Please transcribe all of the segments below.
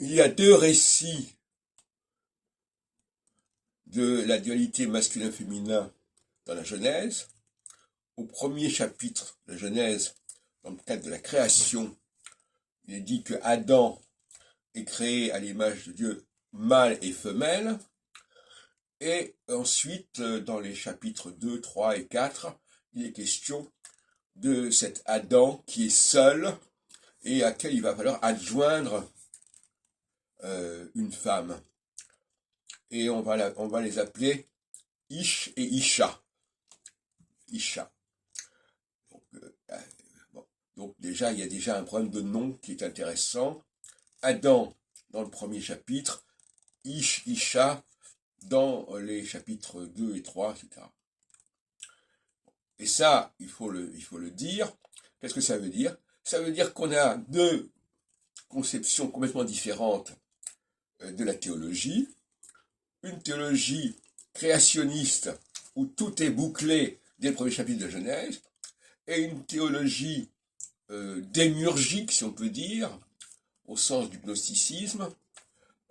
Il y a deux récits de la dualité masculin-féminin dans la Genèse. Au premier chapitre de la Genèse, dans le cadre de la création, il est dit que Adam est créé à l'image de Dieu, mâle et femelle. Et ensuite, dans les chapitres 2, 3 et 4, il est question de cet Adam qui est seul et à quel il va falloir adjoindre une femme. Et on va les appeler Ish et Isha. Isha. Donc, bon. Donc déjà, il y a déjà un problème de nom qui est intéressant. Adam dans le premier chapitre, Ish, Isha dans les chapitres 2 et 3, etc. Et ça, il faut le dire. Qu'est-ce que ça veut dire? Ça veut dire qu'on a deux conceptions complètement différentes de la théologie. Une théologie créationniste où tout est bouclé dès le premier chapitre de Genèse, et une théologie démiurgique, si on peut dire, au sens du gnosticisme,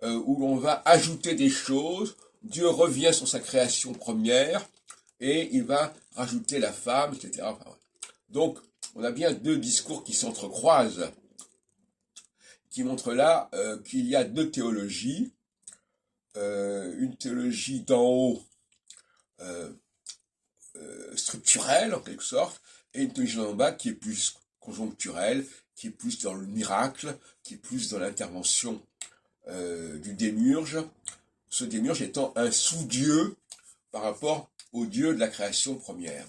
où l'on va ajouter des choses, Dieu revient sur sa création première, et il va rajouter la femme, etc. Donc, on a bien deux discours qui s'entrecroisent, qui montrent là qu'il y a deux théologies, une théologie d'en haut, structurelle en quelque sorte, et une théologie d'en bas qui est plus conjoncturelle, qui est plus dans le miracle, qui est plus dans l'intervention du démiurge, ce démiurge étant un sous-dieu par rapport au dieu de la création première.